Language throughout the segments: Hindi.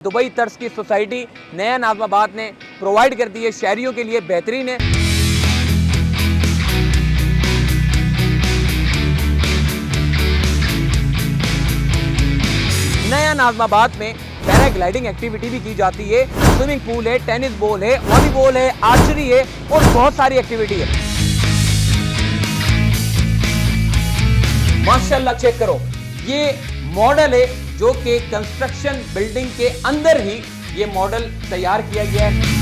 दुबई तर्ज की सोसाइटी नया नाज़माबाद ने प्रोवाइड कर दी है, शहरियों के लिए बेहतरीन है। नया नाज़माबाद में पैराग्लाइडिंग एक्टिविटी भी की जाती है, स्विमिंग पूल है, टेनिस बॉल है, वॉलीबॉल है, आर्चरी है और बहुत सारी एक्टिविटी है। माशाल्लाह चेक करो, ये मॉडल है जो कि कंस्ट्रक्शन बिल्डिंग के अंदर ही ये मॉडल तैयार किया गया है।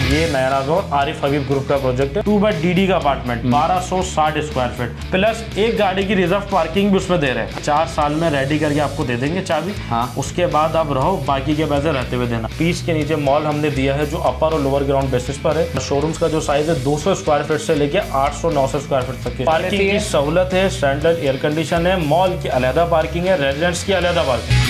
ये नया नाज़माबाद आरिफ हबीब ग्रुप का प्रोजेक्ट है। 2/DD का अपार्टमेंट 1260 स्क्वायर फीट प्लस एक गाड़ी की रिजर्व पार्किंग भी उसमें दे रहे हैं। 4 साल में रेडी करके आपको दे देंगे चाबी। हाँ। उसके बाद आप रहो, बाकी के पैसे रहते हुए देना। पीस के नीचे मॉल हमने दिया है जो अपर और लोअर ग्राउंड बेसिस पर है। शोरूम्स का जो साइज है 200 स्क्वायर फीट से लेके 800-900 स्क्वायर फीट तक की पार्किंग की सहूलत है। स्टैंडर्ड एयर कंडीशन है, मॉल की अलहदा पार्किंग है, रेजिडेंट्स की अलहदा पार्किंग।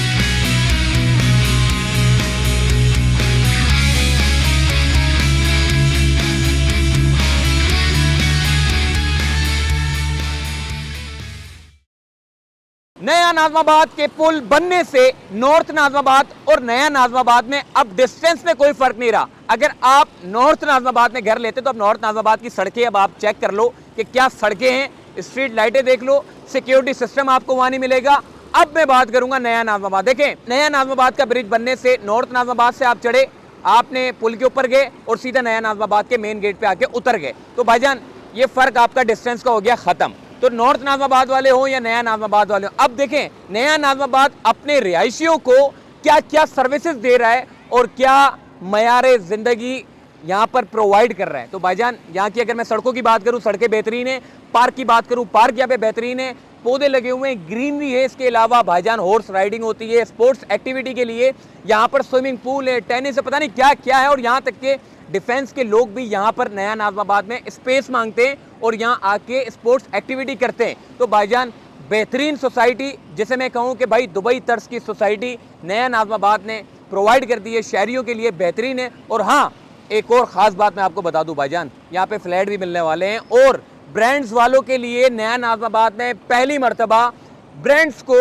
नया नाज़माबाद के पुल बनने से नॉर्थ नाज़माबाद और नया नाज़माबाद में अब डिस्टेंस में कोई फर्क नहीं रहा। अगर आप नॉर्थ नाज़माबाद में घर लेते तो अब नॉर्थ नाज़माबाद की सड़कें अब आप चेक कर लो कि क्या सड़कें हैं, स्ट्रीट लाइटें देख लो, सिक्योरिटी सिस्टम आपको वहां नहीं मिलेगा। अब मैं बात करूंगा नया नाज़माबाद। देखें, नया नाज़माबाद का ब्रिज बनने से नॉर्थ नाज़माबाद से आप चढ़े, आपने पुल के ऊपर गए और सीधा नया नाज़माबाद के मेन गेट पे आके उतर गए, तो भाईजान ये फर्क आपका डिस्टेंस का हो गया खत्म। तो नॉर्थ नाज़माबाद वाले हो या नया नाज़माबाद वाले हो, अब देखें नया नाज़माबाद अपने रिहायशियों को क्या क्या सर्विसेज दे रहा है और क्या मयारे ज़िंदगी यहाँ पर प्रोवाइड कर रहा है। तो भाईजान यहाँ की अगर मैं सड़कों की बात करूँ, सड़कें बेहतरीन है। पार्क की बात करूँ, पार्क यहाँ पे बेहतरीन है, पौधे लगे हुए हैं, ग्रीनरी है। इसके अलावा भाईजान हॉर्स राइडिंग होती है, स्पोर्ट्स एक्टिविटी के लिए यहाँ पर स्विमिंग पूल है, टेनिस है, पता नहीं क्या क्या है। और यहाँ तक के डिफेंस के लोग भी यहाँ पर नया नाज़माबाद में स्पेस मांगते हैं और यहाँ आके स्पोर्ट्स एक्टिविटी करते हैं। तो भाईजान बेहतरीन सोसाइटी, जिसे मैं कहूँ कि भाई दुबई तर्ज की सोसाइटी नया नाज़माबाद ने प्रोवाइड कर दी है, शहरियों के लिए बेहतरीन है। और हाँ, एक और ख़ास बात मैं आपको बता दूं भाईजान, यहाँ पे फ्लैट भी मिलने वाले हैं और ब्रांड्स वालों के लिए नया नाज़माबाद ने पहली मर्तबा ब्रांड्स को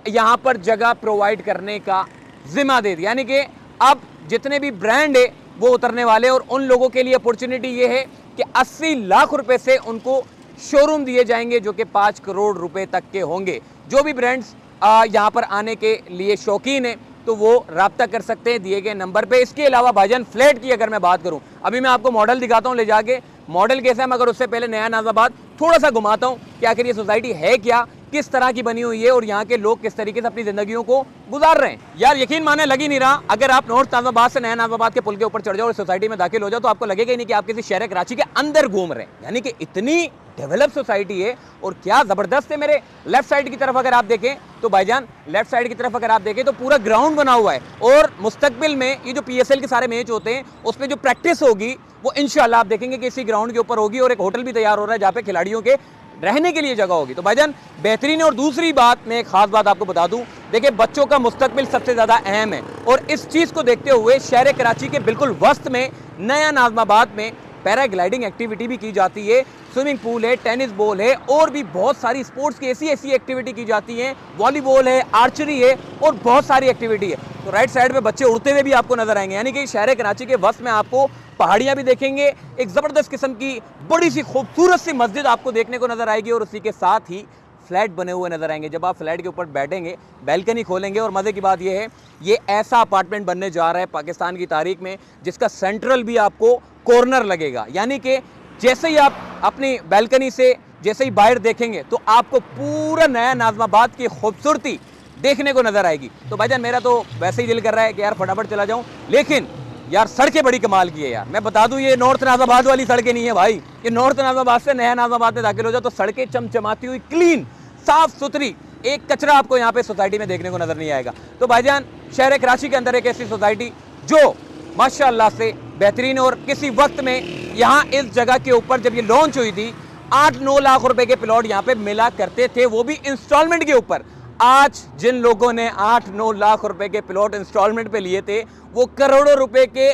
यहाँ पर जगह प्रोवाइड करने का जिम्मा दे दिया। यानी कि अब जितने भी ब्रांड है वो उतरने वाले, और उन लोगों के लिए अपॉर्चुनिटी ये है कि 80 लाख रुपए से उनको शोरूम दिए जाएंगे जो कि 5 करोड़ रुपए तक के होंगे। जो भी ब्रांड्स यहाँ पर आने के लिए शौकीन है तो वो राब्ता कर सकते हैं दिए गए नंबर पे। इसके अलावा भाईजान फ्लैट की अगर मैं बात करूं, अभी मैं आपको मॉडल दिखाता हूं ले जाके, मॉडल कैसा है, मगर उससे पहले नया नाज़माबाद थोड़ा सा घुमाता हूं कि आखिर ये सोसाइटी है क्या, किस तरह की बनी हुई है और यहाँ के लोग किस तरीके से अपनी जिंदगियों को गुजार रहे हैं। यार यकीन माने लग ही नहीं रहा, अगर आप नॉर्थ नाज़माबाद से नया नाज़माबाद के पुल के ऊपर चढ़ जाओ और सोसाइटी में दाखिल हो जाओ तो आपको लगेगा ही नहीं कि आप किसी शहर कराची के अंदर घूम रहे हैं। यानी कि इतनी डेवलप सोसाइटी है और क्या ज़बरदस्त है। मेरे लेफ्ट साइड की तरफ अगर आप देखें तो भाईजान, लेफ्ट साइड की तरफ अगर आप देखें तो पूरा ग्राउंड बना हुआ है और मुस्तकबिल में ये जो PSL के सारे मैच होते हैं उसमें जो प्रैक्टिस होगी वो इंशाल्लाह आप देखेंगे कि इसी ग्राउंड के ऊपर होगी और एक होटल भी तैयार हो रहा है जहाँ पे खिलाड़ियों के रहने के लिए जगह होगी। तो भाईजान बेहतरीन है। और दूसरी बात, मैं एक खास बात आपको बता दूं, देखिए बच्चों का मुस्तकबिल सबसे ज़्यादा अहम है और इस चीज़ को देखते हुए शहर कराची के बिल्कुल वस्त में नया नाज़माबाद में पैराग्लाइडिंग एक्टिविटी भी की जाती है, स्विमिंग पूल है, टेनिस बॉल है और भी बहुत सारी स्पोर्ट्स की ऐसी एक्टिविटी की जाती हैं, वॉलीबॉल है, आर्चरी है और बहुत सारी एक्टिविटी है। तो राइट साइड पे बच्चे उड़ते हुए भी आपको नजर आएंगे। यानी कि शहर कराची के वस्त में आपको पहाड़ियाँ भी देखेंगे, एक ज़बरदस्त किस्म की बड़ी सी खूबसूरत सी मस्जिद आपको देखने को नजर आएगी और उसी के साथ ही फ्लैट बने हुए नजर आएंगे। जब आप फ्लैट के ऊपर बैठेंगे, बैल्कनी खोलेंगे, और मज़े की बात यह है ये ऐसा अपार्टमेंट बनने जा रहा है पाकिस्तान की तारीख में जिसका सेंट्रल भी आपको कॉर्नर लगेगा। यानी कि जैसे ही आप अपनी बैल्कनी से जैसे ही बाहर देखेंगे तो आपको पूरा नया नाज़माबाद की खूबसूरती देखने को नजर आएगी। तो भाईजान मेरा तो वैसे ही दिल कर रहा है कि यार फटाफट चला जाऊं, लेकिन यार सड़कें बड़ी कमाल की है यार। मैं बता दूं ये नॉर्थ नाज़माबाद वाली सड़कें नहीं है भाई, ये नॉर्थ नाज़माबाद से नया नाज़माबाद में दाखिल हो जाओ तो सड़कें चमचमाती हुई, क्लीन, साफ सुथरी, एक कचरा आपको यहाँ पे सोसाइटी में देखने को नजर नहीं आएगा। तो भाईजान शहर कराची के अंदर एक ऐसी सोसाइटी जो माशाअल्लाह से बेहतरीन, और किसी वक्त में यहाँ इस जगह के ऊपर जब ये लॉन्च हुई थी 8-9 लाख रुपए के प्लॉट यहाँ पे मिला करते थे, वो भी इंस्टॉलमेंट के ऊपर। आज जिन लोगों ने 8-9 लाख रुपए के प्लॉट इंस्टॉलमेंट पे लिए थे वो करोड़ों रुपए के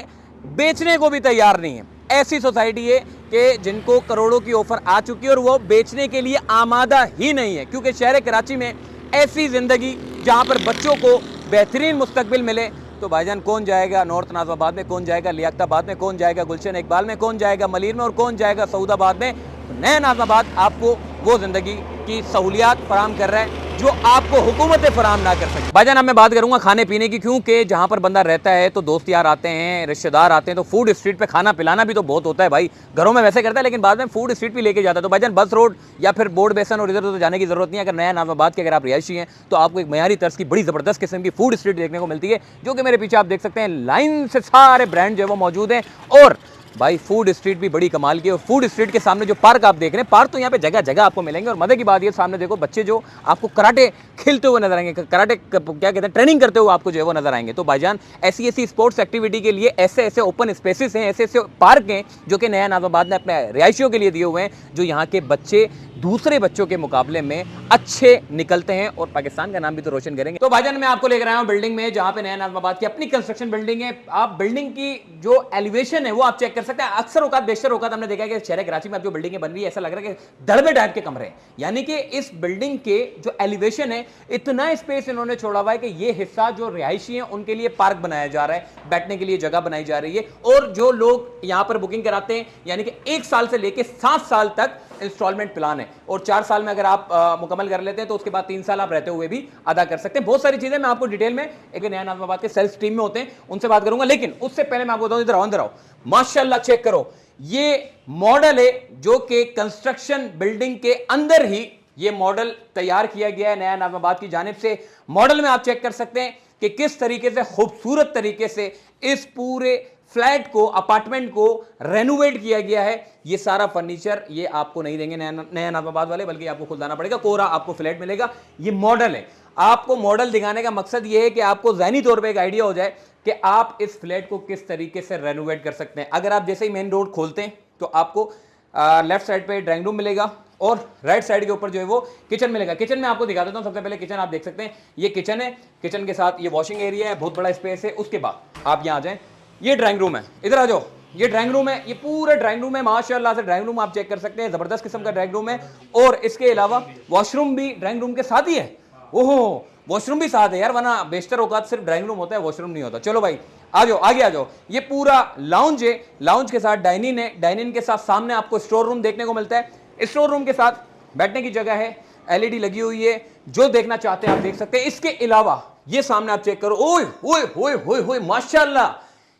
बेचने को भी तैयार नहीं है। ऐसी सोसाइटी है कि जिनको करोड़ों की ऑफर आ चुकी है और वो बेचने के लिए आमादा ही नहीं है, क्योंकि शहर कराची में ऐसी जिंदगी जहां पर बच्चों को बेहतरीन मुस्तकबिल मिले, तो भाईजान कौन जाएगा नॉर्थ नाज़िमाबाद में, कौन जाएगा लियाकताबाद में, कौन जाएगा गुलशन इकबाल में, कौन जाएगा मलीर में और कौन जाएगा सऊदाबाद में। तो नया नाज़िमाबाद आपको वो ज़िंदगी की सहूलियात फराम कर रहा है जो आपको हुकूमतें फराम ना कर सकें। भाईजान अब मैं बात करूंगा खाने पीने की, क्योंकि जहां पर बंदा रहता है तो दोस्त यार आते हैं, रिश्तेदार आते हैं, तो फूड स्ट्रीट पे खाना पिलाना भी तो बहुत होता है भाई। घरों में वैसे करता है लेकिन बाद में फूड स्ट्रीट भी लेके जाता है। तो भाईजान बस रोड या फिर बोर्ड बेसन और इधर उधर जाने की जरूरत नहीं है। अगर नया नाज़िमाबाद के अगर आप रिहायशी हैं तो आपको एक मयारी तर्ज की बड़ी ज़बरदस्त किस्म की फूड स्ट्रीट देखने को मिलती है, जो कि मेरे पीछे आप देख सकते हैं लाइन से सारे ब्रांड जो है वो मौजूद हैं। और भाई फूड स्ट्रीट भी बड़ी कमाल की है। और फूड स्ट्रीट के सामने जो पार्क आप देख रहे हैं, पार्क तो यहाँ पे जगह जगह आपको मिलेंगे। और मजे की बात ये सामने देखो बच्चे जो आपको कराटे खेलते हुए नजर आएंगे, कराटे क्या कहते हैं ट्रेनिंग करते हुए आपको जो है वो नजर आएंगे। तो भाईजान ऐसी ऐसी स्पोर्ट्स एक्टिविटी के लिए ऐसे ऐसे ओपन स्पेसेस हैं, ऐसे ऐसे पार्क हैं जो कि नया नाज़िमाबाद ने अपने रिहायशियों के लिए दिए हुए हैं, जो यहाँ के बच्चे दूसरे बच्चों के मुकाबले में अच्छे निकलते हैं और पाकिस्तान का नाम भी तो रोशन करेंगे। तो भाईजान मैं आपको लेकर आया हूँ बिल्डिंग में, जहाँ पे नया नाज़िमाबाद की अपनी कंस्ट्रक्शन बिल्डिंग है। आप बिल्डिंग की जो एलिवेशन है वो आप चेक कर सकते हैं। अक्सर औकात बेशतर औकात हमने देखा है कि शहर कराची में अब जो बिल्डिंगें बन रही है ऐसा लग रहा है कि दड़बे टाइप के कमरे हैं। यानी कि इस बिल्डिंग के जो एलिवेशन है, इतना स्पेस इन्होंने छोड़ा हुआ है कि ये हिस्सा जो रिहायशी हैं उनके लिए पार्क बनाया जा रहा है, बैठने के लिए जगह बनाई जा रही है। और जो लोग यहाँ पर बुकिंग कराते हैं, यानी कि 1 साल से लेकर 7 साल तक इंस्टॉलमेंट प्लान है। और 4 साल में अगर आप मुकम्मल कर लेते हैं तो उसके बाद 3 साल आप रहते हुए भी अदा कर सकते हैं। बहुत सारी चीजें मैं आपको डिटेल में एक नया नाज़िमाबाद के सेल्स टीम में होते हैं उनसे बात करूंगा, लेकिन उससे पहले मैं आपको बताऊं, इधर आओ माशाल्लाह चेक करो, ये मॉडल है जो कि कंस्ट्रक्शन बिल्डिंग के अंदर ही ये मॉडल तैयार किया गया है नया नाज़िमाबाद की जानिब से। मॉडल में आप चेक कर सकते हैं कि किस तरीके से खूबसूरत तरीके से इस पूरे फ्लैट को, अपार्टमेंट को रेनोवेट किया गया है। ये सारा फर्नीचर ये आपको नहीं देंगे नया नाज़िमाबाद वाले, बल्कि आपको खुद लाना पड़ेगा, कोरा आपको फ्लैट मिलेगा। ये मॉडल है, आपको मॉडल दिखाने का मकसद ये है कि आपको ज़हनी तौर पे एक आइडिया हो जाए कि आप इस फ्लैट को किस तरीके से रेनोवेट कर सकते हैं। अगर आप जैसे ही मेन रोड खोलते हैं तो आपको लेफ्ट साइड पे ड्राइंग रूम मिलेगा और राइट साइड के ऊपर जो है वो किचन मिलेगा। किचन में आपको दिखा देता हूँ। सबसे पहले किचन आप देख सकते हैं, ये किचन है, किचन के साथ ये वॉशिंग एरिया है, बहुत बड़ा स्पेस है। उसके बाद आप यहाँ आ जाएं, ये ड्राइंग रूम है, इधर आ जाओ, ये ड्राइंग रूम है, ये पूरा ड्राइंग रूम है। माशाल्लाह से ड्राइंग रूम आप चेक कर सकते हैं, जबरदस्त किस्म का ड्राइंग रूम है। और इसके अलावा वॉशरूम भी ड्राइंग रूम के साथ ही है। ओहो, वॉशरूम भी साथ है यार, वरना बेशतर औकात सिर्फ ड्राइंग रूम होता है, वॉशरूम नहीं होता। चलो भाई आ जाओ, आगे आ जाओ। ये पूरा लाउंज है, लाउंज के साथ डाइनिंग है, डाइनिंग के साथ सामने आपको स्टोर रूम देखने को मिलता है। स्टोर रूम के साथ बैठने की जगह है, एलईडी लगी हुई है, जो देखना चाहते हैं आप देख सकते हैं। इसके अलावा ये सामने आप चेक करो, ओए ओए ओए ओए ओए माशाल्लाह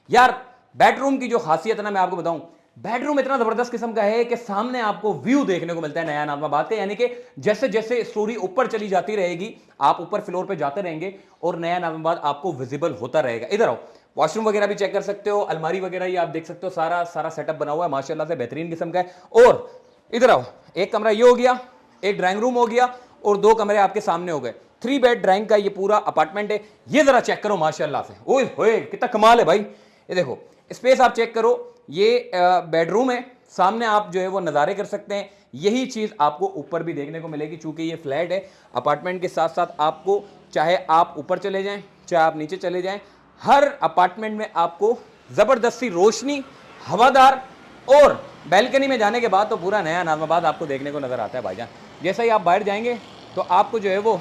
यार। बेडरूम की जो खासियत है ना, मैं आपको बताऊं, बेडरूम इतना जबरदस्त किस्म का है कि सामने आपको व्यू देखने को मिलता है नया नाज़िमाबाद का। यानी कि जैसे जैसे स्टोरी ऊपर चली जाती रहेगी, आप ऊपर फ्लोर पे जाते रहेंगे और नया नाज़िमाबाद आपको विजिबल होता रहेगा। इधर आओ, वॉशरूम वगैरह भी चेक कर सकते हो, अलमारी वगैरह ये आप देख सकते हो, सारा सेटअप बना हुआ है माशाल्लाह से बेहतरीन किस्म का है। और इधर आओ, एक कमरा ये हो गया, एक ड्राइंग रूम हो गया और 2 कमरे आपके सामने हो गए। 3 बेड ड्राइंग का ये पूरा अपार्टमेंट है। ये जरा चेक करो माशाल्लाह से, ओए होए कितना कमाल है भाई। ये देखो स्पेस आप चेक करो, ये बेडरूम है, सामने आप जो है वो नज़ारे कर सकते हैं। यही चीज़ आपको ऊपर भी देखने को मिलेगी, चूंकि ये फ्लैट है। अपार्टमेंट के साथ साथ आपको चाहे आप ऊपर चले जाएं चाहे आप नीचे चले जाएं, हर अपार्टमेंट में आपको ज़बरदस्त सी रोशनी, हवादार और बैल्कनी में जाने के बाद तो पूरा नया नाज़िमाबाद आपको देखने को नज़र आता है भाईजान। जैसे ही आप बाहर जाएंगे तो आपको जो है वो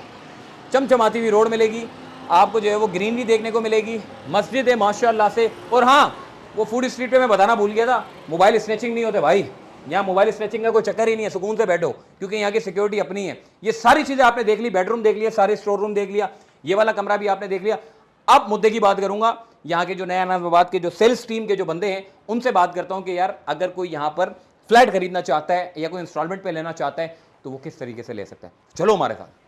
चमचमाती हुई रोड मिलेगी, आपको जो है वो ग्रीनरी देखने को मिलेगी, मस्जिद है माशाल्लाह से। और हाँ, वो फूड स्ट्रीट पे मैं बताना भूल गया था, मोबाइल स्नैचिंग नहीं होते भाई, यहाँ मोबाइल स्नैचिंग का कोई चक्कर ही नहीं है, सुकून से बैठो क्योंकि यहाँ की सिक्योरिटी अपनी है। ये सारी चीज़ें आपने देख ली, बेडरूम देख लिया, सारे स्टोर रूम देख लिया, ये वाला कमरा भी आपने देख लिया। अब मुद्दे की बात करूंगा, यहाँ के जो नया नाज़िमाबाद के जो सेल्स टीम के जो बंदे हैं उनसे बात करता हूँ कि यार अगर कोई यहाँ पर फ्लैट खरीदना चाहता है या कोई इंस्टॉलमेंट पे लेना चाहता है तो वो किस तरीके से ले सकता है। चलो हमारे साथ।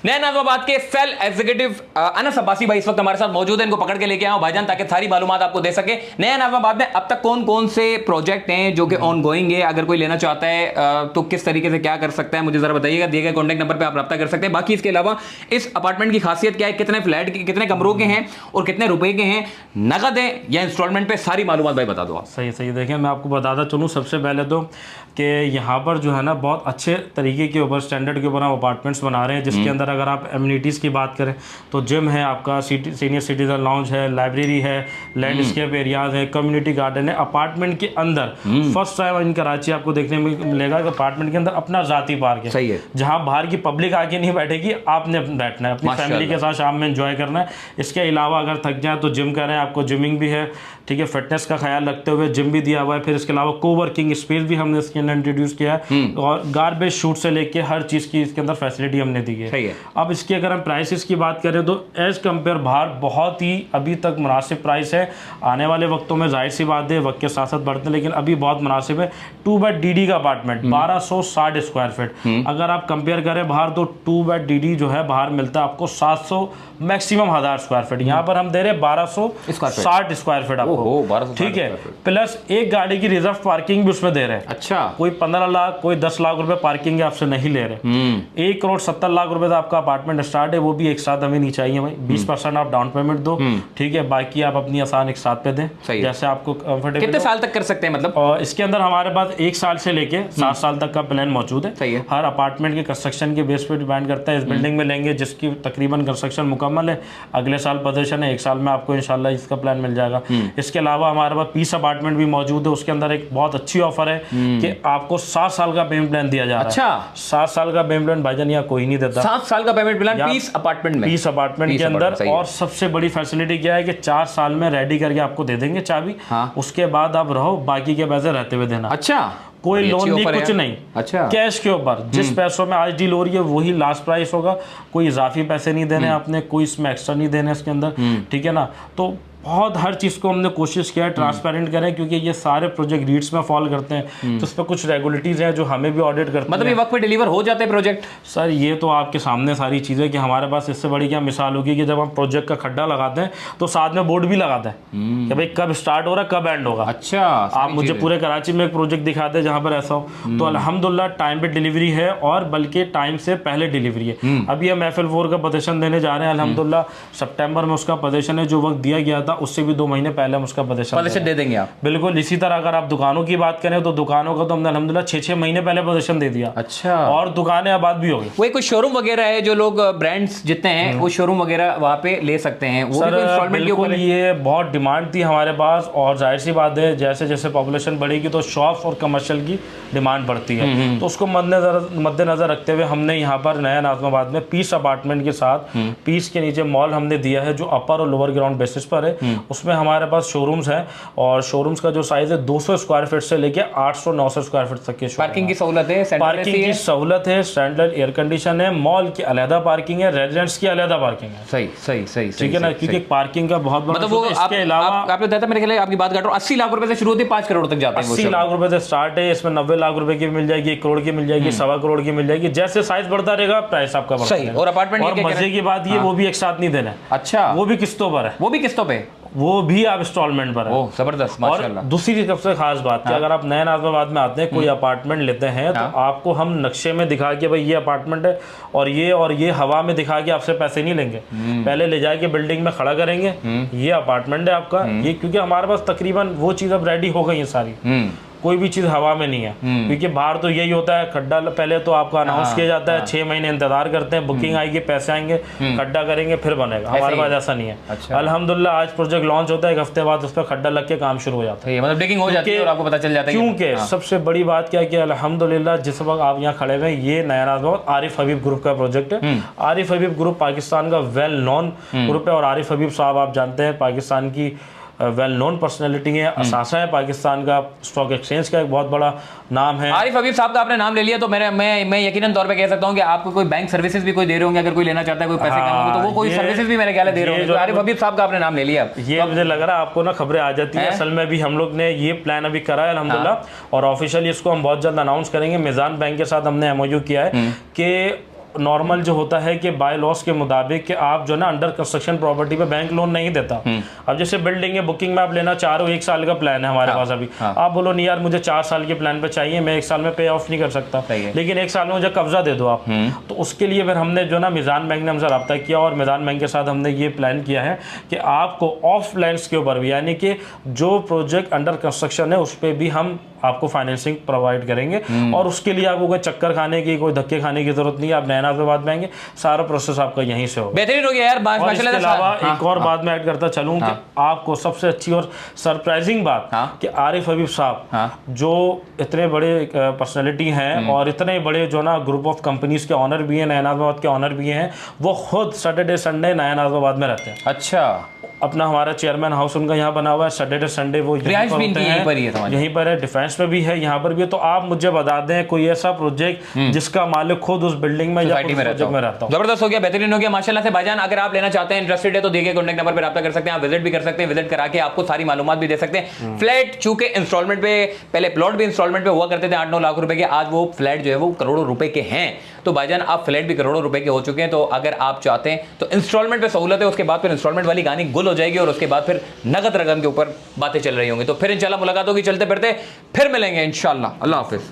नया नाज़िमाबाद के सेल एग्जीक्यूटिव अनस अब्बासी भाई इस वक्त हमारे साथ मौजूद है। इनको पकड़ के लेके आया हूं भाईजान ताकि सारी मालूमात आपको दे सके। नया नाज़िमाबाद में अब तक कौन कौन से प्रोजेक्ट हैं जो कि ऑन गोइंग है, अगर कोई लेना चाहता है तो किस तरीके से क्या कर सकता है, मुझे जरा बताइएगा। दिए गए कॉन्टैक्ट नंबर पर आप रब्ता कर सकते हैं। बाकी इसके अलावा इस अपार्टमेंट की खासियत क्या है, कितने फ्लैट के, कितने कमरों के हैं और कितने रुपए के हैं, नगद है या इंस्टॉलमेंट पे, सारी मालूमात भाई बता दो आप। सही देखिए, मैं आपको बताता चलूँ सबसे पहले तो कि यहाँ पर जो है ना बहुत अच्छे तरीके के ऊपर, स्टैंडर्ड के ऊपर हम अपार्टमेंट्स बना रहे हैं, जिसके अंदर अंदर अगर आप एमिनिटीज़ की बात करें तो जिम है आपका, सीनियर सिटीजन लाउंज है, लाइब्रेरी है, लैंडस्केप एरियाज है, कम्युनिटी गार्डन है। अपार्टमेंट के अंदर फर्स्ट टाइम इन कराची आपको देखने में मिलेगा कि अपार्टमेंट के अंदर अपना ज़ाती पार्क है। सही है। जहाँ बाहर की पब्लिक आके नहीं बैठेगी, आपने बैठना है, अपनी फैमिली के साथ शाम में एंजॉय करना है। इसके अलावा अगर थक जाए तो जिम करें, आपको जिमिंग भी है, ठीक है, फिटनेस का ख्याल रखते हुए जिम भी दिया हुआ है। फिर इसके अलावा कोवर्किंग स्पेस भी हमने इसके अंदर इंट्रोड्यूस किया है और गार्बेज शूट से लेके हर चीज़ की इसके अंदर फैसिलिटी हमने दी है। सही है। अब इसकी अगर हम प्राइसेस की बात करें तो एज कम्पेयर बाहर बहुत ही अभी तक मुनासिब प्राइस है। आने वाले वक्तों में जाहिर सी बात है वक्त के साथ साथ बढ़ते हैं, लेकिन अभी बहुत मुनासिब है। 2 का अपार्टमेंट 1260 स्क्वायर फीट, अगर आप कंपेयर करें बाहर तो 2 जो है बाहर मिलता है आपको 700 मैक्सिमम 1000 स्क्वायर फीट, यहाँ पर हम दे रहे 1260 स्क्वायर फीट आपको, 1260 ठीक है। प्लस एक गाड़ी की रिजर्व पार्किंग भी उसमें दे रहे हैं। अच्छा। कोई 15 लाख कोई 10 लाख रुपए पार्किंग आपसे नहीं ले रहे। 1 करोड़ 70 लाख रुपए का आपका अपार्टमेंट स्टार्ट है, वो भी एक साथ हमें नहीं चाहिए भाई। 20% आप डाउन पेमेंट दो, ठीक है, बाकी आप अपनी आसान एक साथ पे दें, जैसे आपको कंफर्टेबल। कितने साल तक कर सकते हैं मतलब? और इसके अंदर हमारे पास 1 साल से लेके 7 साल तक का प्लान मौजूद है। सही है। हर अपार्टमेंट के कंस्ट्रक्शन के बेस पे डिपेंड करता है। इस बिल्डिंग में लेंगे जिसकी तकरीबन कंस्ट्रक्शन मुकम्मल है, अगले साल पोजीशन है, 1 साल में आपको इंशाल्लाह इसका प्लान मिल जाएगा। इसके अलावा हमारे पास पीस अपार्टमेंट भी मौजूद है, उसके अंदर एक बहुत अच्छी ऑफर है कि आपको 7 साल का पेमेंट प्लान दिया जा रहा है। अच्छा। 7 साल का पेमेंट प्लान भाईजान यहाँ कोई नहीं देता। 7 साल का पेमेंट प्लान पीस अपार्टमेंट में, पीस अपार्टमेंट के अंदर। और सबसे बड़ी फैसिलिटी क्या है कि 4 साल में रेडी करके आपको दे देंगे चाबी। हाँ। उसके बाद आप रहो, बाकी के पैसे रहते हुए देना। अच्छा। कोई लोन नहीं, कुछ नहीं। अच्छा। कैश के ऊपर जिस पैसों में आज डील हो रही है वही लास्ट प्राइस होगा। कोई इजाफी पैसे नहीं देने आपने, कोई इसमें एक्स्ट्रा नहीं देने इसके अंदर, ठीक है ना। तो बहुत हर चीज़ को हमने कोशिश किया है ट्रांसपेरेंट करें, क्योंकि ये सारे प्रोजेक्ट रीड्स में फॉल करते हैं तो उस पर कुछ रेगुलेटरीज हैं जो हमें भी ऑडिट करते हैं। मतलब ये वक्त पे डिलीवर हो जाते हैं प्रोजेक्ट? सर ये तो आपके सामने सारी चीज़ें कि हमारे पास इससे बड़ी क्या मिसाल होगी कि जब हम प्रोजेक्ट का खड्डा लगाते हैं तो साथ में बोर्ड भी लगाते हैं कि भाई कब स्टार्ट हो रहा है कब एंड होगा। अच्छा। आप मुझे पूरे कराची में एक प्रोजेक्ट दिखाते हैं जहाँ पर ऐसा हो, तो अल्हम्दुलिल्लाह टाइम पे डिलीवरी है और बल्कि टाइम से पहले डिलीवरी है। अभी हम FL4 का पोजीशन देने जा रहे हैं, अल्हम्दुलिल्लाह सितंबर में उसका पोजीशन है। जो वक्त दिया गया था उससे भी 2 महीने पहले हम उसका पोजीशन दे देंगे आप? बिल्कुल। इसी तरह अगर आप दुकानों की बात करें तो दुकानों का तो हमने अल्हम्दुलिल्लाह 6-6 महीने पहले पोजीशन दे दिया। अच्छा। और दुकानें आबाद भी हो गई। वही कोई शोरूम वगैरह है जो लोग ब्रांड्स जितने हैं वो शोरूम वगैरह वहाँ पे ले सकते हैं? वो सर भी इंस्टॉलमेंट के ऊपर है? ये बहुत डिमांड थी हमारे पास और जाहिर सी बात है जैसे जैसे पॉपुलेशन बढ़ेगी तो शॉप्स और कमर्शियल की डिमांड बढ़ती है, तो उसको मद्देनजर रखते हुए हमने यहाँ पर नया नाज़िमाबाद में पीस अपार्टमेंट के साथ पीस के नीचे मॉल हमने दिया है जो अपर और लोअर ग्राउंड बेसिस पर है। उसमें हमारे पास शोरूम्स हैं और शोरूम्स का जो साइज है 200 स्क्वायर फीट से लेके 800-900 स्क्वायर फीट तक के। पार्किंग की सहूलत है? पार्किंग की सहूलत है, स्टैंडर्ड एयर कंडीशन है, मॉल की अलहदा पार्किंग है, रेजिडेंट्स की अलहदा पार्किंग है। सही सही सही, ठीक है ना, क्योंकि पार्किंग का बहुत बड़ा मतलब वो इसके अलावा आपने बताया था मेरे ख्याल आपकी बात कर रहा हूं 80 लाख रुपए से शुरू होती है 5 करोड़ तक जाते हैं। 80 लाख रुपए से स्टार्ट है, इसमें 90 लाख रुपए की मिल जाएगी, 1 करोड़ की मिल जाएगी, 1.25 करोड़ की मिल जाएगी। जैसे साइज बढ़ता रहेगा प्राइस आपका बढ़ता रहेगा। और अपार्टमेंट और मजे की बात ये वो भी एक साथ नहीं देना है। अच्छा। वो भी किस्तों पर है। वो भी किस्तों पे? वो भी आप इंस्टॉलमेंट पर है। ओह जबरदस्त, माशाल्लाह। और दूसरी सबसे खास बात कि अगर आप नए नाज़िमाबाद में आते हैं कोई अपार्टमेंट लेते हैं तो आपको हम नक्शे में दिखा के भाई ये अपार्टमेंट है और ये हवा में दिखा के आपसे पैसे नहीं लेंगे। पहले ले जाके बिल्डिंग में खड़ा करेंगे, ये अपार्टमेंट है आपका, ये क्योंकि हमारे पास तकरीबन वो चीज़ अब रेडी हो गई है सारी, कोई भी चीज़ हवा में नहीं है। क्योंकि बाहर तो यही होता है खड्डा पहले तो आपका अनाउंस किया जाता है, 6 महीने इंतजार करते हैं, बुकिंग आएगी, पैसे आएंगे, खड्डा करेंगे फिर बनेगा। हमारे पास ऐसा नहीं है। अच्छा। अल्हम्दुलिल्लाह आज प्रोजेक्ट लॉन्च होता है, 1 हफ्ते बाद उस पर खड्डा लग के काम शुरू हो जाता है, मतलब ब्रेकिंग हो जाती है और आपको पता चल जाता है। क्योंकि सबसे बड़ी बात क्या है कि अल्हम्दुलिल्लाह जिस वक्त आप यहाँ खड़े हुए ये नया नाज़िमाबाद आरिफ हबीब ग्रुप का प्रोजेक्ट है। आरिफ हबीब ग्रुप पाकिस्तान का वेल नोन ग्रुप है और आरिफ हबीब साहब आप जानते हैं पाकिस्तान की वेल नोन पर्सनैलिटी है, असासा है पाकिस्तान का, स्टॉक एक्सचेंज का एक बहुत बड़ा नाम है। आरिफ हबीब साहब का आपने नाम ले लिया तो मैं यकीनन तौर पे कह सकता हूं कि आपको कोई बैंक सर्विसेज भी कोई दे रहे होंगे, अगर कोई लेना चाहता है कोई पैसे कम होंगे तो वो कोई सर्विसेज भी मेरे ख्याल है दे रहे होंगे। तो आरिफ हबीब साहब का आपने नाम ले लिया, ये मुझे लग रहा है आपको ना खबरें आ जाती है। असल में भी हम लोग ने ये प्लान अभी करा है अल्हम्दुलिल्लाह और ऑफिशियली इसको हम बहुत जल्द अनाउंस करेंगे। मिजान बैंक के साथ हमने MOU किया है कि नॉर्मल जो होता है कि बाय लॉस के मुताबिक कि आप जो ना अंडर कंस्ट्रक्शन प्रॉपर्टी पे बैंक लोन नहीं देता। अब जैसे बिल्डिंग है बुकिंग में आप लेना चाह रहे हो, 1 साल का प्लान है हमारे पास अभी, आप बोलो नहीं यार मुझे 4 साल के प्लान पे चाहिए, मैं 1 साल में पे ऑफ नहीं कर सकता, लेकिन 1 साल में मुझे कब्जा दे दो आप, तो उसके लिए फिर हमने जो ना मिजान बैंक ने हमसे रब्ता किया और मिजान बैंक के साथ हमने ये प्लान किया है कि आपको ऑफ लैंड्स के ऊपर भी, यानी कि जो प्रोजेक्ट अंडर कंस्ट्रक्शन है उस पर भी हम आपको फाइनेंसिंग प्रोवाइड करेंगे और उसके लिए आपको कोई चक्कर खाने की, कोई धक्के खाने की जरूरत नहीं है। आप नया नाज़िमाबाद में आएंगे, सारा प्रोसेस आपका यहीं से होगा। बेहतरीन हो गया यार। और इसके अलावा एक और बात मैं ऐड करता चलूं कि आपको सबसे अच्छी और सरप्राइजिंग बात कि आरिफ हबीब साहब जो इतने बड़े पर्सनैलिटी हैं और इतने बड़े जो ना ग्रुप ऑफ कंपनीज के ऑनर भी हैं, नया नाज़िमाबाद के ऑनर भी हैं, वो खुद सैटरडे संडे नया नाज़िमाबाद में रहते हैं। अच्छा, अपना हमारा चेयरमैन हाउस उनका यहाँ बना हुआ है, सैटरडे संडे वो यहीं पर है, डिफेंस में भी है, यहाँ पर भी है। तो आप मुझे बता दें कोई ऐसा प्रोजेक्ट जिसका मालिक खुद उस बिल्डिंग में या प्रोजेक्ट में रहता हो। जबरदस्त हो गया, बेहतरीन हो गया माशाल्लाह से भाईजान। अगर आप लेना चाहते हैं, इंटरेस्टेड है, तो दिए गए कॉन्टैक्ट नंबर पर रब्ता कर सकते हैं। आप विजिट भी कर सकते हैं, विजिट करा के आपको सारी मालूमात भी दे सकते हैं। फ्लैट चूंकि इंस्टॉलमेंट पे, पहले प्लॉट भी इंस्टॉलमेंट पे हुआ करते थे 8-9 लाख रुपए के, आज वो फ्लैट जो है वो करोड़ों रुपए के हैं। तो भाईजान आप फ्लैट भी करोड़ों रुपए के हो चुके हैं। तो अगर आप चाहते हैं तो इंस्टॉलमेंट पे सहूलत है, उसके बाद फिर इंस्टॉलमेंट वाली कहानी गुल हो जाएगी और उसके बाद फिर नगद रकम के ऊपर बातें चल रही होंगी। तो फिर इंशाल्लाह मुलाकात होगी, चलते फिरते फिर मिलेंगे इंशाल्लाह। अल्लाह हाफिज।